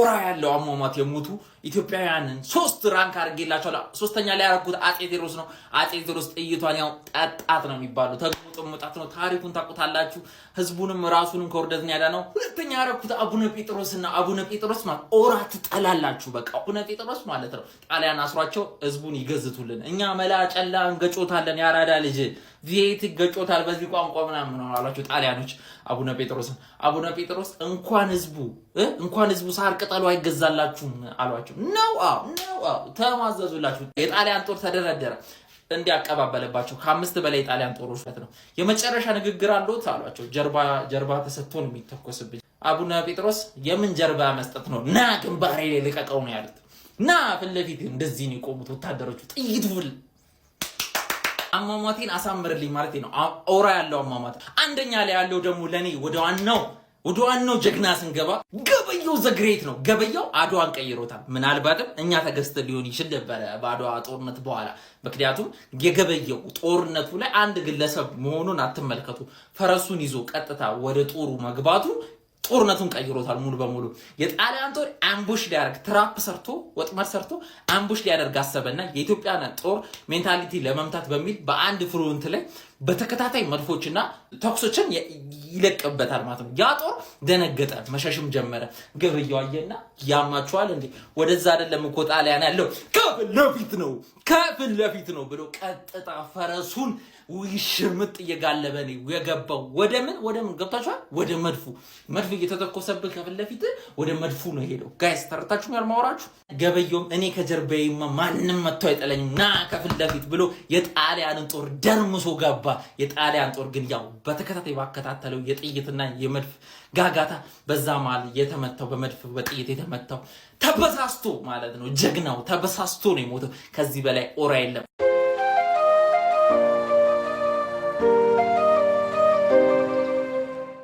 ኦራ ያለው አሟሟት የሞቱ ኢትዮጵያውያንን 3 ራንክ አድርጌላችኋለሁ። ሶስተኛ ላይ ያደረኩት አጼ ቴዎድሮስ ነው። አጼ ቴዎድሮስ ጥይቷን ያው ጠጣት ነው የሚባለው፣ ተቆጥሞጣት ነው። ታሪኩን ታውቁታላችሁ። ህዝቡንም ራሱንም ከወርደት ያዳነው። ሁለተኛ ያደረኩት አቡነ ጴጥሮስና አቡነ ጴጥሮስ ማለት ኦራ ትጠላላችሁ። በቃ አቡነ ጴጥሮስ ማለት ነው ጣሊያን አስሯቸው ህዝቡን ይገዝቱልን። እኛ መላጨላ እንገጮታለን። ያራዳ ልጅ ቪኤት ይገጮታል በዚህ ቋንቋ ምናምን ነው አላችሁ ጣሊያኖች አቡነ ጴጥሮስ እንኳን ህዝቡ ሳር ቅጠሉ አይገዛላችሁም አሏቸው። ነው ተማዘዙላችሁ። የጣሊያን ጦር ተደረደረ እንዲያቀባበለባቸው ከ5 በላይ የጣሊያን ጦሮች ነው። የመጨረሻ ንግግር አለዎት አሏቸው። ጀርባ ተሰጥቶ ነው የሚተኮስብኝ። አቡነ ጴጥሮስ የምን ጀርባ መስጠት ነው? ና ግንባሬ ላይ ልቀቀው ነው ያሉት። ና ፊት ለፊት እንደዚህ ነው የቆሙት ወታደሮቹ። ጥይት ሁሉ አሟሟቴን አሳምርልኝ ማለት ነው። ኦራ ያለው አሟሟት አንደኛ ላይ ያለው ደግሞ ለኔ ወደ ዋናው ጀግና ስንገባ ገበየው ዘግሬት ነው። ገበየው አድዋን ቀይሮታል። ምናልባትም እኛ ተገዝተን ሊሆን ይችል ነበር በአድዋ ጦርነት በኋላ። ምክንያቱም የገበየው ጦርነቱ ላይ አንድ ግለሰብ መሆኑን አትመልከቱ። ፈረሱን ይዞ ቀጥታ ወደ ጦሩ መግባቱ ጦርነቱን ቀይሮታል ሙሉ በሙሉ። የጣሊያን ጦር አምቡሽ ሊያደርግ ትራፕ ሰርቶ ወጥመድ ሰርቶ አምቡሽ ሊያደርግ አሰበና የኢትዮጵያን ጦር ሜንታሊቲ ለመምታት በሚል በአንድ ፍሮንት ላይ በተከታታይ መድፎችና ተኩሶችን ይለቅበታል ማለት ነው። ያ ጦር ደነገጠ፣ መሸሽም ጀመረ። ገበየው አየና ያማቸዋል እንዴ ወደዛ አይደለም እኮ ጣሊያን ያለው ከፊት ለፊት ነው ብሎ ቀጥታ ፈረሱን ሽምጥ እየጋለበ ነው የገባው። ወደ ምን ገብታችኋል? ወደ መድፉ እየተተኮሰብህ ከፊት ለፊት ወደ መድፉ ነው ሄደው። ጋይስ ተረታችሁ ያልማወራችሁ። ገበየውም እኔ ከጀርባዬማ ማንንም መጥቶ አይጠለኝም ና ከፊት ለፊት ብሎ የጣሊያንን ጦር ደርምሶ ገባ። የጣሊያን ጦር ግን ያው በተከታታይ ባከታተለው የጥይትና የመድፍ ጋጋታ በዛ መሃል የተመታው በመድፍ በጥይት የተመታው ተበሳስቶ ማለት ነው። ጀግናው ተበሳስቶ ነው የሞተው። ከዚህ በላይ ኦራ የለም።